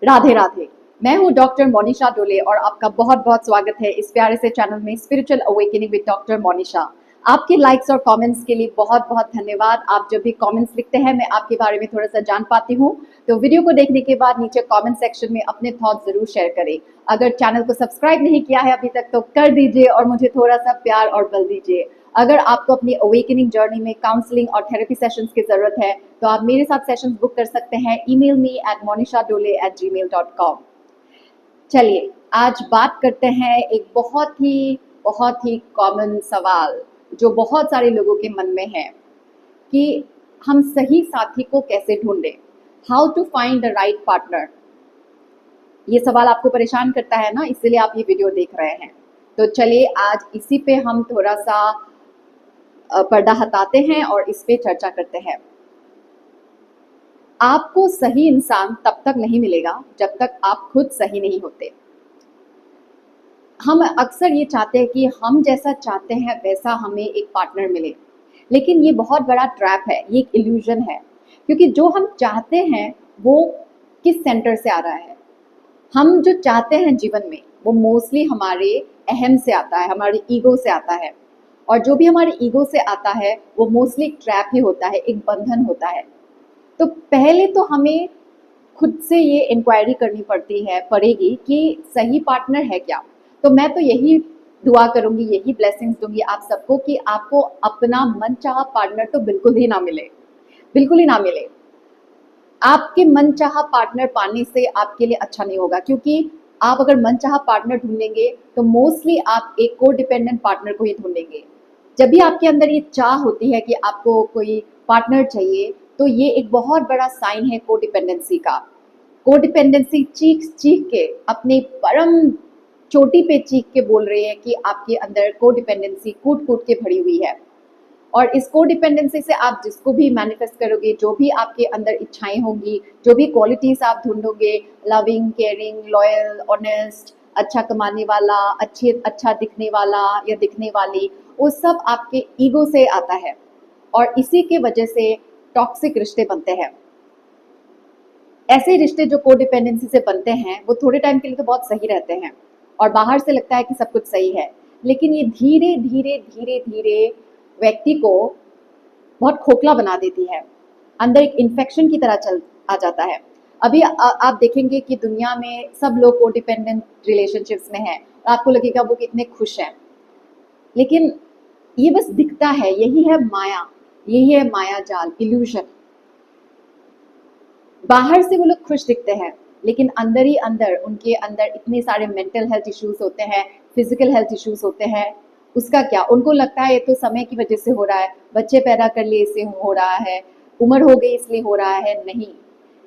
राधे राधे। मैं हूँ डॉक्टर मोनिशा डोले और आपका बहुत बहुत स्वागत है इस प्यारे से चैनल में spiritual awakening with doctor Monisha. आपके लाइक्स और कमेंट्स के लिए बहुत बहुत धन्यवाद। आप जब भी कमेंट्स लिखते हैं मैं आपके बारे में थोड़ा सा जान पाती हूँ। तो वीडियो को देखने के बाद नीचे कमेंट सेक्शन में अपने थॉट जरूर शेयर करें। अगर चैनल को सब्सक्राइब नहीं किया है अभी तक तो कर दीजिए और मुझे थोड़ा सा प्यार और बल दीजिए। अगर आपको अपनी अवेकनिंग जर्नी में काउंसलिंग और थेरेपी सेशंस की जरूरत है तो आप मेरे साथ सेशंस बुक कर सकते हैं। Email me at monishadole@gmail.com। चलिए आज बात करते हैं एक बहुत ही कॉमन सवाल जो बहुत सारे लोगों के मन में है कि हम सही साथी को कैसे ढूंढें। How to find the right partner. ये सवाल आपको परेशान करता है ना, इसलिए आप ये वीडियो देख रहे हैं। तो चलिए आज इसी पे हम थोड़ा सा पर्दा हटाते हैं और इस पे चर्चा करते हैं। आपको सही इंसान तब तक नहीं मिलेगा जब तक आप खुद सही नहीं होते। हम अक्सर ये चाहते हैं कि हम जैसा चाहते हैं वैसा हमें एक पार्टनर मिले, लेकिन ये बहुत बड़ा ट्रैप है, ये एक इल्यूजन है। क्योंकि जो हम चाहते हैं वो किस सेंटर से आ रहा है। हम जो चाहते हैं जीवन में वो मोस्टली हमारे अहम से आता है, हमारे ईगो से आता है। और जो भी हमारे ईगो से आता है वो मोस्टली ट्रैप ही होता है, एक बंधन होता है। तो पहले तो हमें खुद से ये इंक्वायरी करनी पड़ेगी कि सही पार्टनर है क्या। तो मैं तो यही दुआ करूंगी, यही ब्लेसिंग्स दूंगी आप सबको कि आपको अपना मनचाहा पार्टनर तो बिल्कुल ही ना मिले, बिल्कुल ही ना मिले। आपके मनचाहा पार्टनर पाने से आपके लिए अच्छा नहीं होगा, क्योंकि आप अगर मनचाहा पार्टनर ढूंढेंगे तो मोस्टली आप एक को डिपेंडेंट पार्टनर को ही ढूंढेंगे। जब भी आपके अंदर ये चाह होती है कि आपको कोई पार्टनर चाहिए तो ये एक बहुत बड़ा साइन है कोडिपेंडेंसी का। कोडिपेंडेंसी चीख चीख के अपने परम चोटी पे चीख के बोल रही है कि आपके अंदर कोडिपेंडेंसी कूट कूट के भरी हुई है। और इस कोडिपेंडेंसी से आप जिसको भी मैनिफेस्ट करोगे, जो भी आपके अंदर इच्छाएं होंगी, जो भी क्वालिटीज आप ढूंढोगे, लविंग, केयरिंग, लॉयल, ऑनेस्ट, अच्छा कमाने वाला, अच्छा दिखने वाला या दिखने वाली, वो सब आपके ईगो से आता है। और इसी के वजह से टॉक्सिक रिश्ते बनते हैं। ऐसे रिश्ते जो कोडिपेंडेंसी से बनते हैं वो थोड़े टाइम के लिए तो बहुत सही रहते हैं और बाहर से लगता है कि सब कुछ सही है, लेकिन ये धीरे धीरे धीरे धीरे व्यक्ति को बहुत खोखला बना देती है, अंदर एक इन्फेक्शन की तरह चल आ जाता है। अभी आप देखेंगे कि दुनिया में सब लोग कोडिपेंडेंट रिलेशनशिप्स में हैं और आपको लगेगा वो कितने खुश हैं, लेकिन ये बस दिखता है। यही है माया, यही है माया जाल, इल्यूजन। बाहर से वो लोग खुश दिखते हैं लेकिन अंदर ही अंदर उनके अंदर इतने सारे मेंटल हेल्थ इश्यूज होते हैं, फिजिकल हेल्थ इश्यूज होते हैं। उसका क्या, उनको लगता है ये तो समय की वजह से हो रहा है, बच्चे पैदा कर लिए इससे हो रहा है, उम्र हो गई इसलिए हो रहा है। नहीं,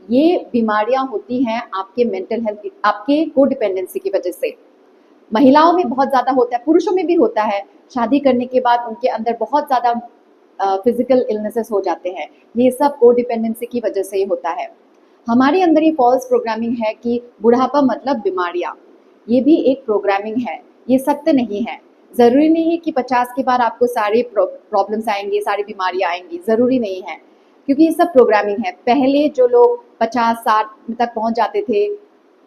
ये बीमारियां होती हैं आपके मेंटल हेल्थ, आपके कोडिपेंडेंसी की वजह से। महिलाओं में बहुत ज्यादा होता है, पुरुषों में भी होता है। शादी करने के बाद उनके अंदर बहुत ज्यादा फिजिकल इलनेसेस हो जाते हैं। ये सब कोडिपेंडेंसी की वजह से ही होता है। हमारे अंदर ये फॉल्स प्रोग्रामिंग है कि बुढ़ापा मतलब बीमारियां, ये भी एक प्रोग्रामिंग है, ये सत्य नहीं है। जरूरी नहीं है कि 50 के बाद आपको सारे प्रॉब्लम्स आएंगे, सारी बीमारियां आएंगी, जरूरी नहीं है, क्योंकि ये सब प्रोग्रामिंग है। पहले जो लोग 50-60 तक पहुंच जाते थे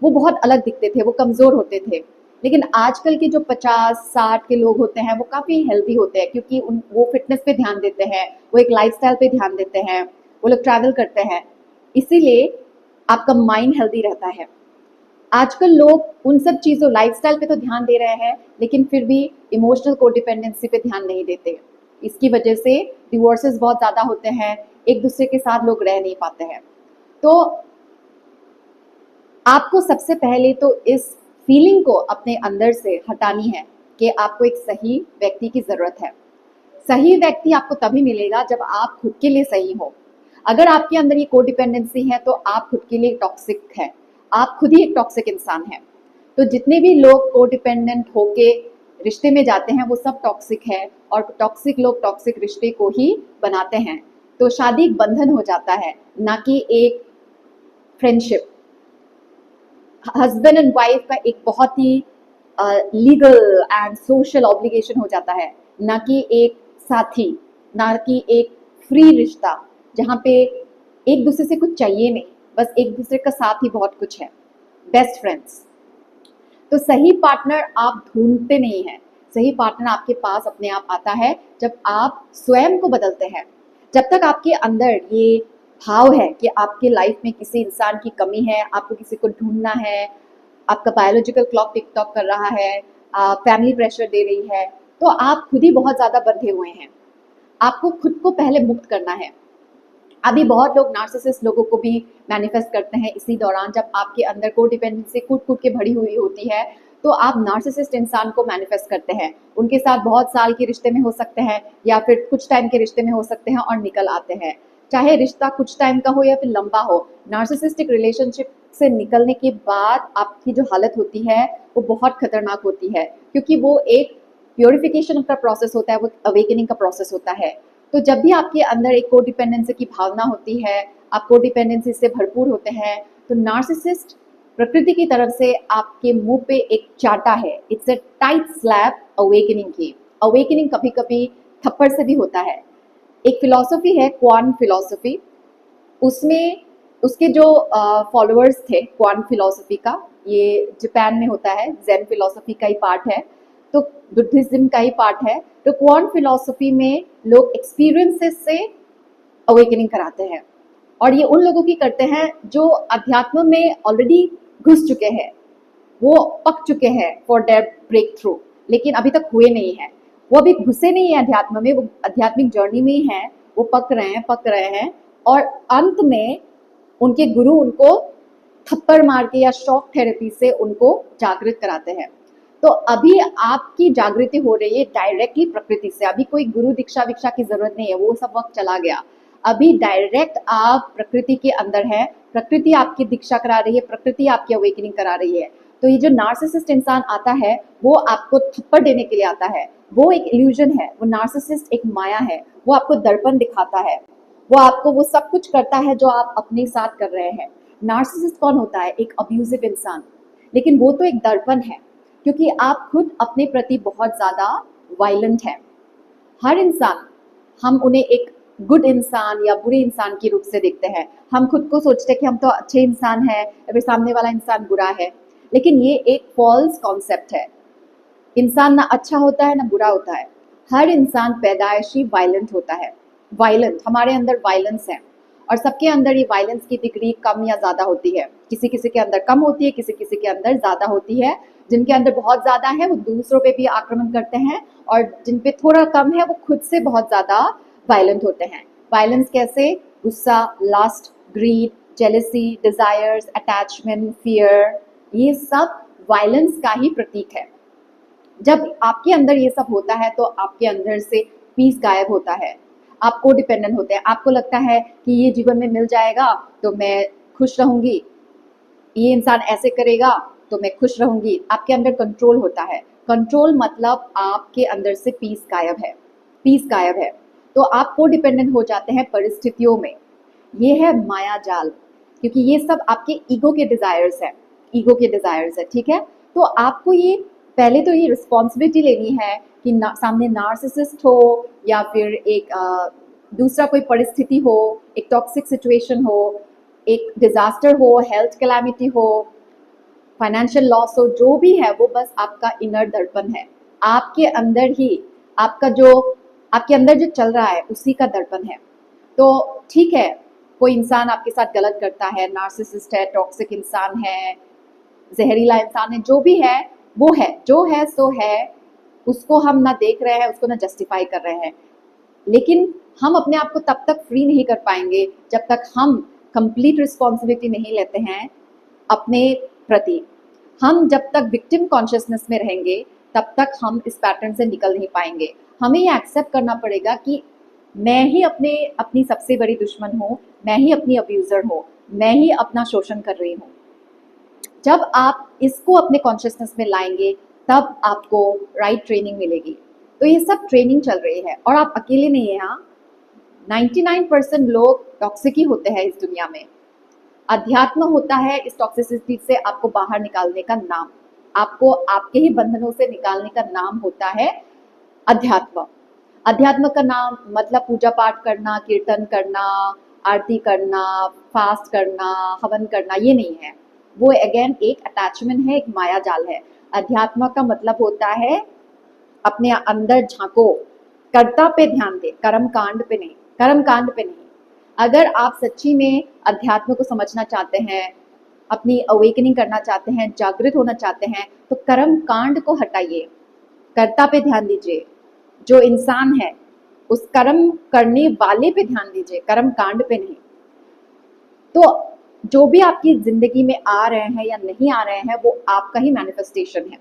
वो बहुत अलग दिखते थे, वो कमजोर होते थे। लेकिन आजकल के जो 50-60 के लोग होते हैं वो काफी हेल्दी होते हैं, क्योंकि वो फिटनेस पे ध्यान देते हैं, वो एक लाइफस्टाइल पे ध्यान देते हैं, वो लोग ट्रैवल करते हैं, इसीलिए आपका माइंड हेल्दी रहता है। आजकल लोग उन सब चीजों, लाइफस्टाइल पे तो ध्यान दे रहे हैं लेकिन फिर भी इमोशनल कोडिपेंडेंसी पे ध्यान नहीं देते। इसकी वजह से डिवोर्सेस बहुत ज्यादा होते हैं, एक दूसरे के साथ लोग रह नहीं पाते हैं। तो आपको सबसे पहले तो इस फीलिंग को अपने अंदर से हटानी है कि आपको एक सही व्यक्ति की जरूरत है। सही व्यक्ति आपको तभी मिलेगा जब आप खुद के लिए सही हो। अगर आपके अंदर ये कोडिपेंडेंसी है तो आप खुद के लिए टॉक्सिक है, आप खुद ही एक टॉक्सिक इंसान है। तो जितने भी लोग कोडिपेंडेंट होके रिश्ते में जाते हैं वो सब टॉक्सिक है, और टॉक्सिक लोग टॉक्सिक रिश्ते को ही बनाते हैं। तो शादी एक बंधन हो जाता है, ना कि एक फ्रेंडशिप। हस्बैंड एंड वाइफ का एक बहुत ही लीगल एंड सोशल ऑब्लिगेशन हो जाता है, ना कि एक साथी, ना कि एक फ्री रिश्ता जहाँ पे एक दूसरे से कुछ चाहिए नहीं, बस एक दूसरे का साथ ही बहुत कुछ है। Best friends. तो सही पार्टनर आप ढूंढते नहीं हैं, सही पार्टनर आपके पास अपने आप आता है जब आप स्वयं को बदलते हैं। जब तक आपके अंदर ये भाव है कि आपके लाइफ में किसी इंसान की कमी है, आपको किसी को ढूंढना है, आपका बायोलॉजिकल क्लॉक टिक टॉक कर रहा है, फैमिली प्रेशर दे रही है, तो आप खुद ही बहुत ज़्यादा बंधे हुए हैं। आपको खुद को पहले मुक्त करना है। अभी बहुत लोग नार्सिसिस्ट लोगों को भी मैनिफेस्ट करते हैं इसी दौरान, जब आपके अंदर कोडिपेंडेंसी कूट कूट के भरी हुई होती है, तो आप नार्सिसिस्ट इंसान को मैनिफेस्ट करते हैं। उनके साथ बहुत साल के रिश्ते में हो सकते हैं या फिर कुछ टाइम के रिश्ते में हो सकते हैं और निकल आते हैं। चाहे रिश्ता कुछ टाइम का हो या फिर लंबा हो, नार्सिसिस्टिक रिलेशनशिप से निकलने के बाद आपकी जो हालत होती है वो बहुत खतरनाक होती है, क्योंकि वो एक प्योरिफिकेशन का प्रोसेस होता है, वो अवेकनिंग का प्रोसेस होता है। तो जब भी आपके अंदर एक कोडिपेंडेंसी की भावना होती है, आप कोडिपेंडेंसी से भरपूर होते हैं, तो नार्सिसिस्ट प्रकृति की तरफ से आपके मुंह पे एक चाटा है, it's a tight slap awakening की। अवेकनिंग कभी कभी थप्पड़ से भी होता है। एक फिलॉसफी है क्वान फिलॉसफी, उसमें उसके जो फॉलोअर्स थे क्वान फिलॉसफी का, ये जापान में होता है, जैन फिलॉसफी का ही पार्ट है, तो बुद्धिज्म का ही पार्ट है। तो क्वान फिलॉसफी में लोग एक्सपीरियंसेस से अवेकनिंग कराते हैं, और ये उन लोगों की करते हैं जो अध्यात्म में ऑलरेडी घुस चुके हैं, वो पक चुके हैं फॉर देयर ब्रेक थ्रू, लेकिन अभी तक हुए नहीं है। वो अभी घुसे नहीं है अध्यात्म में, वो आध्यात्मिक जर्नी में ही है, वो पक रहे हैं, और अंत में उनके गुरु उनको थप्पड़ मार के या शॉक थेरेपी से उनको जागृत कराते हैं। तो अभी आपकी जागृति हो रही है डायरेक्टली प्रकृति से। अभी कोई गुरु दीक्षा विक्षा की जरूरत नहीं है, वो सब वक्त चला गया। अभी डायरेक्ट आप प्रकृति के अंदर है, प्रकृति आपकी दीक्षा करा रही है, प्रकृति आपकी अवेकनिंग करा रही है। तो ये जो नार्सिसिस्ट इंसान आता है वो आपको थप्पड़ देने के लिए आता है, वो एक इल्यूजन है, वो नार्सिसिस्ट एक माया है, वो आपको दर्पण दिखाता है, वो आपको वो सब कुछ करता है जो आप अपने साथ कर रहे हैं। नार्सिसिस्ट कौन होता है? एक अब्यूजिव इंसान, लेकिन वो तो एक दर्पण है, क्योंकि आप खुद अपने प्रति बहुत ज़्यादा वायलेंट हैं। हर इंसान, हम उन्हें एक गुड इंसान या बुरे इंसान के रूप से देखते हैं। हम खुद को सोचते हैं कि हम तो अच्छे इंसान हैं या फिर सामने वाला इंसान बुरा है, लेकिन ये एक फॉल्स कॉन्सेप्ट है। इंसान ना अच्छा होता है ना बुरा होता है, हर इंसान पैदाइशी वायलेंट होता है। वायलेंट, हमारे अंदर वायलेंस है, और सबके अंदर ये वायलेंस की डिग्री कम या ज़्यादा होती है। किसी किसी के अंदर कम होती है, किसी किसी के अंदर ज़्यादा होती है। जिनके अंदर बहुत ज़्यादा है वो दूसरों पे भी आक्रमण करते हैं, और जिन पे थोड़ा कम है वो खुद से बहुत ज़्यादा वायलेंट होते हैं। वायलेंस कैसे? गुस्सा, lust, greed, jealousy, desires, attachment, fear, ये सब वायलेंस का ही प्रतीक है। जब आपके अंदर ये सब होता है तो आपके अंदर से पीस गायब होता है, आप कोडिपेंडेंट होते हैं। आपको लगता है कि ये जीवन में मिल जाएगा तो मैं खुश रहूंगी, ये इंसान ऐसे करेगा तो मैं खुश रहूंगी। आपके अंदर कंट्रोल होता है। कंट्रोल मतलब आपके अंदर से पीस गायब है, पीस गायब है। तो आप कोडिपेंडेंट हो जाते हैं परिस्थितियों में। ये है माया जाल, क्योंकि ये सब आपके ईगो के डिजायर्स है, ईगो के डिजायर्स है, ठीक है। तो आपको ये पहले तो ये रिस्पॉन्सिबिलिटी लेनी है कि सामने नार्सिसिस्ट हो या फिर एक दूसरा कोई परिस्थिति हो, एक टॉक्सिक सिचुएशन हो, एक डिजास्टर हो, हेल्थ कैलामिटी हो, फाइनेंशियल लॉस हो, जो भी है वो बस आपका इनर दर्पण है। आपके अंदर ही आपका जो आपके अंदर जो चल रहा है उसी का दर्पण है। तो ठीक है, कोई इंसान आपके साथ गलत करता है, नार्सिसिस्ट है, टॉक्सिक इंसान है, जहरीला इंसान है, जो भी है वो है, जो है सो है, उसको हम ना देख रहे हैं, उसको ना जस्टिफाई कर रहे हैं। लेकिन हम अपने आप को तब तक फ्री नहीं कर पाएंगे जब तक हम कंप्लीट रिस्पॉन्सिबिलिटी नहीं लेते हैं अपने प्रति। हम जब तक विक्टिम कॉन्शियसनेस में रहेंगे तब तक हम इस पैटर्न से निकल नहीं पाएंगे। हमें ये एक्सेप्ट करना पड़ेगा कि मैं ही अपनी सबसे बड़ी दुश्मन हूँ, मैं ही अपनी अब्यूज़र हूँ, मैं ही अपना शोषण कर रही हूँ। जब आप इसको अपने कॉन्शियसनेस में लाएंगे तब आपको राइट ट्रेनिंग मिलेगी। तो ये सब ट्रेनिंग चल रही है और आप अकेले नहीं हैं। यहाँ 99% लोग टॉक्सिक ही होते हैं इस दुनिया में। अध्यात्म होता है इस टॉक्सिसिटी से आपको बाहर निकालने का नाम, आपको आपके ही बंधनों से निकालने का नाम होता है अध्यात्म। अध्यात्म का नाम मतलब पूजा पाठ करना, कीर्तन करना, आरती करना, फास्ट करना, हवन करना, ये नहीं है। वो अगेन एक अटैचमेंट है, एक माया जाल है। अध्यात्म का मतलब होता है अपने अंदर झांको, कर्ता पे ध्यान दे, कर्म कांड पे नहीं, कर्म कांड पे नहीं। अगर आप सच्ची में अध्यात्म को समझना चाहते हैं, अपनी अवेकनिंग करना चाहते हैं, जागृत होना चाहते हैं, तो कर्म कांड को हटाइए, कर्ता पे ध्यान दीजिए। जो इंसान है उस कर्म करने वाले पे ध्यान दीजिए, कर्म कांड पे नहीं। तो जो भी आपकी जिंदगी में आ रहे हैं या नहीं आ रहे हैं, वो आपका ही मैनिफेस्टेशन है।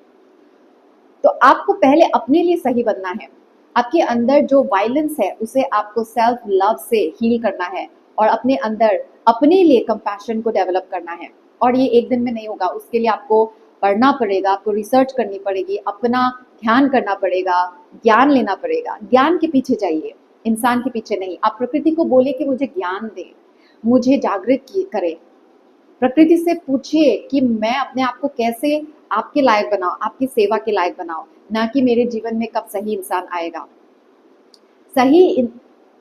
तो आपको पहले अपने लिए सही बनना है। आपके अंदर जो वायलेंस है उसे आपको सेल्फ लव से हील करना है, और अपने अंदर अपने लिए कंपैशन को डेवलप करना है। और ये एक दिन में नहीं होगा, उसके लिए आपको पढ़ना पड़ेगा, आपको रिसर्च करनी पड़ेगी, अपना ध्यान करना पड़ेगा, ज्ञान लेना पड़ेगा। ज्ञान के पीछे जाइए, इंसान के पीछे नहीं। आप प्रकृति को बोले कि मुझे ज्ञान दे, मुझे जागृत करे। प्रकृति से पूछिए कि मैं अपने आप को कैसे आपके लायक बनाऊं, आपकी सेवा के लायक बनाऊं, ना कि मेरे जीवन में कब सही इंसान आएगा।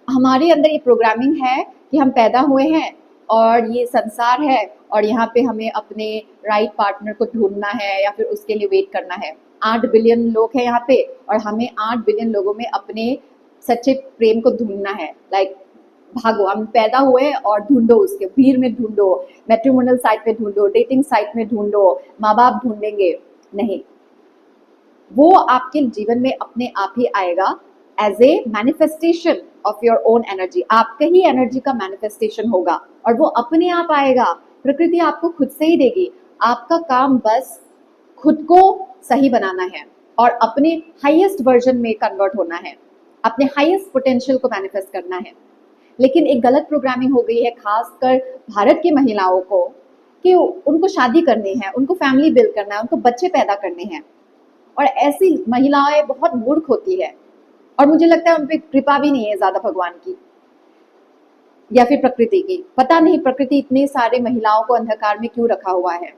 हमारे अंदर ये प्रोग्रामिंग है कि हम पैदा हुए हैं और ये संसार है, और यहाँ पे हमें अपने राइट पार्टनर को ढूंढना है या फिर उसके लिए वेट करना है। 8 बिलियन लोग हैं यहाँ पे, और हमें 8 बिलियन लोगों में अपने सच्चे प्रेम को ढूंढना है। लाइक भागो, हम पैदा हुए और ढूंढो, उसके भीड़ में ढूंढो, मैट्रिमोनियल साइट पे ढूंढो, डेटिंग साइट में ढूंढो, माँ बाप ढूंढेंगे नहीं। वो आपके जीवन में अपने आप ही आएगा as a manifestation of your own energy. आपके ही एनर्जी का मैनिफेस्टेशन होगा और वो अपने आप आएगा। प्रकृति आपको खुद से ही देगी। आपका काम बस खुद को सही बनाना है और अपने हाईएस्ट वर्जन में कन्वर्ट होना है, अपने हाईएस्ट पोटेंशियल को मैनिफेस्ट करना है। लेकिन एक गलत प्रोग्रामिंग हो गई है, खासकर भारत की महिलाओं को, कि उनको शादी करनी है, उनको फैमिली बिल्ड करना है, उनको बच्चे पैदा करने हैं। और ऐसी महिलाएं बहुत मूर्ख होती है, और मुझे लगता है उन पर कृपा भी नहीं है ज्यादा भगवान की या फिर प्रकृति की। पता नहीं प्रकृति इतने सारे महिलाओं को अंधकार में क्यों रखा हुआ है।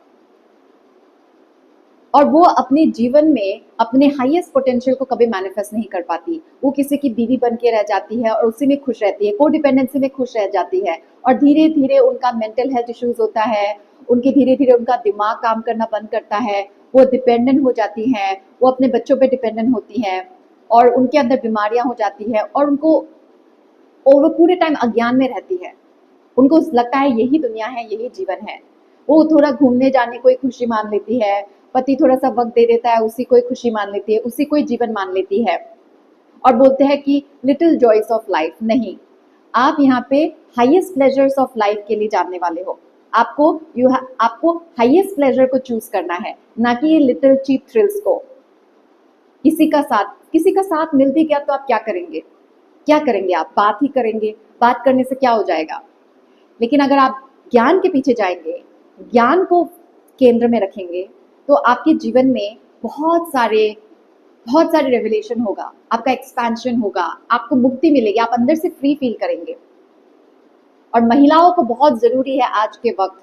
और वो अपने जीवन में अपने हाईएस्ट पोटेंशियल को कभी मैनिफेस्ट नहीं कर पाती। वो किसी की बीवी बन के रह जाती है और उसी में खुश रहती है, कोडिपेंडेंसी में खुश रह जाती है, और धीरे धीरे उनका मेंटल हेल्थ इश्यूज होता है, उनके धीरे धीरे उनका दिमाग काम करना बंद करता है, वो डिपेंडेंट हो जाती हैं, वो अपने बच्चों पे डिपेंडेंट होती हैं, और उनके अंदर बीमारियां हो जाती है, और वो पूरे टाइम अज्ञान में रहती है। उनको लगता है यही दुनिया है, यही जीवन है। वो थोड़ा घूमने जाने को ही खुशी मान लेती है, पति थोड़ा सा वक्त दे देता है, उसी को ही खुशी मान लेती है, उसी को ही जीवन मान लेती है, और बोलते हैं कि लिटिल जॉयस ऑफ लाइफ। नहीं, आप यहाँ पे हाईएस्ट प्लेजर्स ऑफ लाइफ के लिए जानने वाले हो। आपको हाईएस्ट प्लेजर को चूज करना है, ना कि ये लिटिल चीप थ्रिल्स को। किसी का साथ मिल भी गया तो आप क्या करेंगे? क्या करेंगे? आप बात ही करेंगे। बात करने से क्या हो जाएगा? लेकिन अगर आप ज्ञान के पीछे जाएंगे, ज्ञान को केंद्र में रखेंगे, तो आपके जीवन में बहुत सारे रेवलेशन होगा, आपका एक्सपेंशन होगा, आपको मुक्ति मिलेगी, आप अंदर से फ्री फील करेंगे। और महिलाओं को बहुत जरूरी है आज के वक्त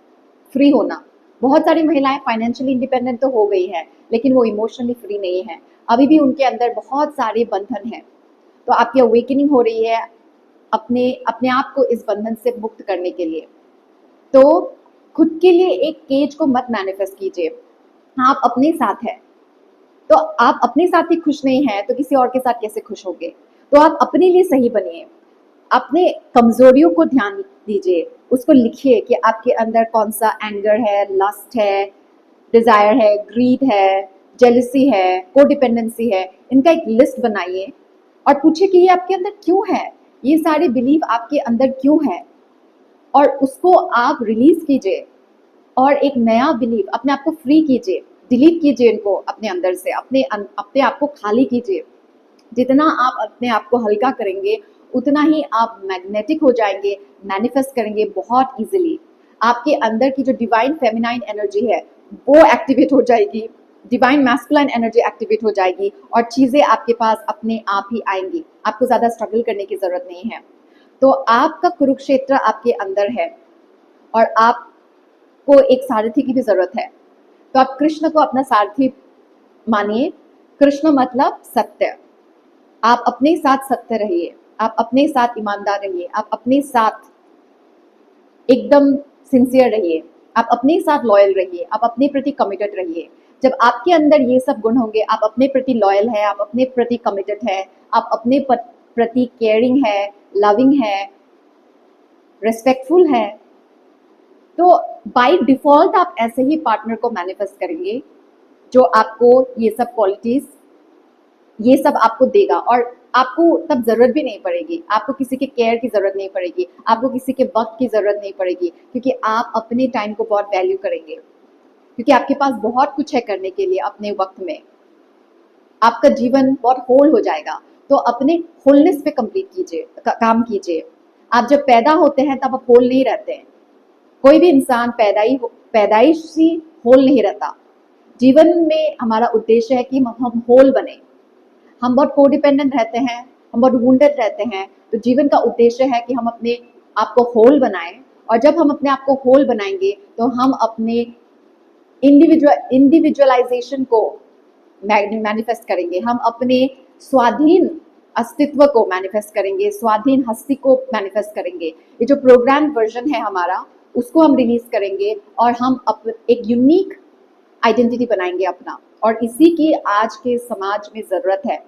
फ्री होना। बहुत सारी महिलाएं फाइनेंशियली इंडिपेंडेंट तो हो गई है, लेकिन वो इमोशनली फ्री नहीं है। अभी भी उनके अंदर बहुत सारे बंधन हैं। तो आपकी अवेकनिंग हो रही है अपने आप को इस बंधन से मुक्त करने के लिए। तो खुद के लिए एक केज को मत मैनिफेस्ट कीजिए। आप अपने साथ हैं, तो आप अपने साथ ही खुश नहीं है तो किसी और के साथ कैसे खुश होंगे? तो आप अपने लिए सही बनिए, अपने कमजोरियों को ध्यान दीजिए, उसको लिखिए कि आपके अंदर कौन सा एंगर है, लस्ट है, डिजायर है, ग्रीड है, जेलसी है, कोडिपेंडेंसी है। इनका एक लिस्ट बनाइए और पूछिए कि ये आपके अंदर क्यों है, ये सारे बिलीफ आपके अंदर क्यों है, और उसको आप रिलीज कीजिए और एक नया बिलीफ अपने आप को फ्री कीजिए, डिलीट कीजिए इनको अपने अंदर से, अपने आप को खाली कीजिए। जितना आप अपने आप को हल्का करेंगे उतना ही आप मैग्नेटिक हो जाएंगे, मैनिफेस्ट करेंगे बहुत इजीली। आपके अंदर की जो डिवाइन फेमिनाइन एनर्जी है वो एक्टिवेट हो जाएगी, डिवाइन मैस्कुलाइन एनर्जी एक्टिवेट हो जाएगी, और चीजें आपके पास अपने आप ही आएंगी। आपको ज्यादा स्ट्रगल करने की जरूरत नहीं है। तो आपका कुरुक्षेत्र आपके अंदर है, और आपको एक सारथी की भी जरूरत है। तो आप कृष्ण को अपना सारथी मानिए। कृष्ण मतलब सत्य। आप अपने साथ सत्य रहिए, आप अपने साथ ईमानदार रहिए, आप अपने साथ एकदम सिंसियर रहिए। आप अपने साथ लॉयल रहिए, आप अपने प्रति कमिटेड रहिए। जब आपके अंदर ये सब गुण होंगे, आप अपने प्रति लॉयल है, आप अपने प्रति कमिटेड है, आप अपने प्रति केयरिंग है, लविंग है, रिस्पेक्टफुल है, तो बाय डिफॉल्ट आप ऐसे ही पार्टनर को मैनिफेस्ट करेंगे जो आपको ये सब क्वालिटीज, ये सब आपको देगा। और आपको तब जरूरत भी नहीं पड़ेगी, आपको किसी के केयर की जरूरत नहीं पड़ेगी, आपको किसी के वक्त की जरूरत नहीं पड़ेगी, क्योंकि आप अपने टाइम को बहुत वैल्यू करेंगे, क्योंकि आपके पास बहुत कुछ है करने के लिए अपने वक्त में। आपका जीवन बहुत होल हो जाएगा। तो अपने होलनेस पे कंप्लीट कीजिए, काम कीजिए। आप जब पैदा होते हैं तब आप होल नहीं रहते हैं। कोई भी इंसान पैदाइशी होल नहीं रहता। जीवन में हमारा उद्देश्य है कि हम होल बने। हम बहुत कोडिपेंडेंट रहते हैं, हम बहुत वुंडेड रहते हैं। तो जीवन का उद्देश्य है कि हम अपने आप को होल बनाएं, और जब हम अपने आप को होल बनाएंगे तो हम अपने इंडिविजुअलाइजेशन को मैनिफेस्ट करेंगे, हम अपने स्वाधीन अस्तित्व को मैनिफेस्ट करेंगे, स्वाधीन हस्ती को मैनिफेस्ट करेंगे। ये जो प्रोग्राम वर्जन है हमारा, उसको हम रिलीज करेंगे और हम एक यूनिक आइडेंटिटी बनाएंगे अपना। और इसी की आज के समाज में ज़रूरत है।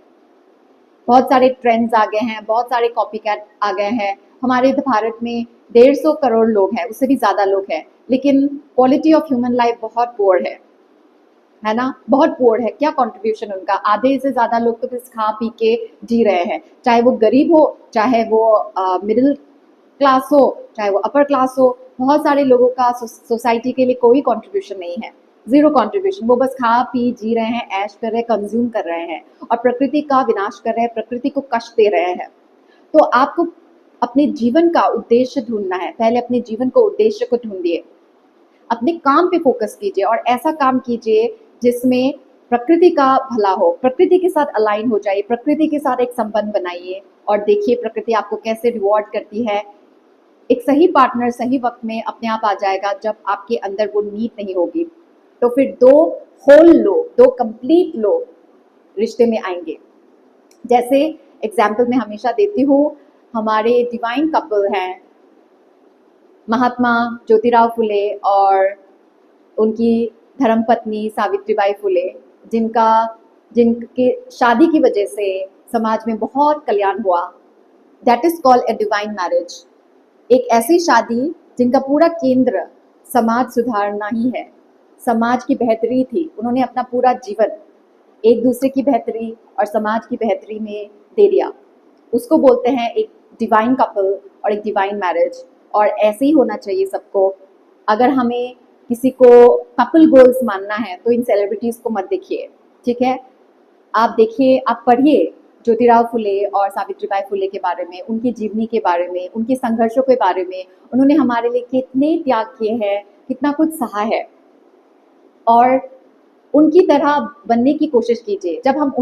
बहुत सारे ट्रेंड्स आ गए हैं, बहुत सारे कॉपी कैट आ गए हैं। हमारे भारत में 150 करोड़ लोग हैं, उससे भी ज़्यादा लोग हैं, लेकिन क्वालिटी ऑफ ह्यूमन लाइफ बहुत पुअर है ना, बहुत पुअर है। क्या कंट्रीब्यूशन उनका? आधे से ज़्यादा लोग तो बस खा पी के जी रहे हैं, चाहे वो गरीब हो, चाहे वो मिडिल क्लास हो, चाहे वो अपर क्लास हो। बहुत सारे लोगों का सोसाइटी के लिए कोई कंट्रीब्यूशन नहीं है, जीरो कंट्रीब्यूशन। वो बस खा पी जी रहे हैं, ऐश कर रहे हैं, कंज्यूम कर रहे हैं और प्रकृति का विनाश कर रहे हैं, प्रकृति को कष्ट दे रहे हैं। तो आपको अपने जीवन का उद्देश्य ढूंढना है। पहले अपने जीवन को उद्देश्य को ढूंढिए, अपने काम पे फोकस कीजिए और ऐसा काम कीजिए जिसमें प्रकृति का भला हो। प्रकृति के साथ अलाइन हो जाइए, प्रकृति के साथ एक संबंध बनाइए और देखिए प्रकृति आपको कैसे रिवॉर्ड करती है। एक सही पार्टनर सही वक्त में अपने आप आ जाएगा जब आपके अंदर वो नीड नहीं होगी। तो फिर दो होल लोग, दो कंप्लीट लोग रिश्ते में आएंगे। जैसे एग्जाम्पल मैं हमेशा देती हूँ, हमारे डिवाइन कपल हैं महात्मा ज्योतिराव फुले और उनकी धर्मपत्नी सावित्रीबाई फुले, जिनके शादी की वजह से समाज में बहुत कल्याण हुआ। That is called a divine marriage. एक ऐसी शादी जिनका पूरा केंद्र समाज सुधारना ही है, समाज की बेहतरी थी। उन्होंने अपना पूरा जीवन एक दूसरे की बेहतरी और समाज की बेहतरी में दे दिया। उसको बोलते हैं एक डिवाइन कपल और एक डिवाइन मैरिज। और ऐसे ही होना चाहिए सबको। अगर हमें किसी को कपल गोल्स मानना है तो इन सेलिब्रिटीज़ को मत देखिए, ठीक है? आप देखिए, आप पढ़िए ज्योतिराव फुले और सावित्रीबाई फुले के बारे में, उनकी जीवनी के बारे में, उनके संघर्षों के बारे में। उन्होंने हमारे लिए कितने त्याग किए हैं, कितना कुछ सहा है, और उनकी तरह बनने की कोशिश कीजिए। जब हम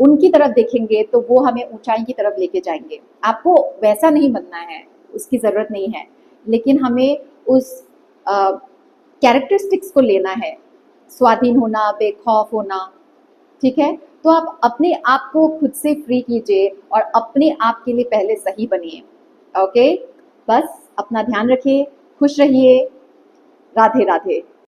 उनकी तरफ देखेंगे तो वो हमें ऊंचाई की तरफ लेके जाएंगे। आपको वैसा नहीं बनना है, उसकी ज़रूरत नहीं है, लेकिन हमें उस कैरेक्टरिस्टिक्स को लेना है। स्वाधीन होना, बेखौफ होना, ठीक है? तो आप अपने आप को खुद से फ्री कीजिए और अपने आप के लिए पहले सही बनिए। ओके, बस अपना ध्यान रखिए, खुश रहिए। राधे राधे।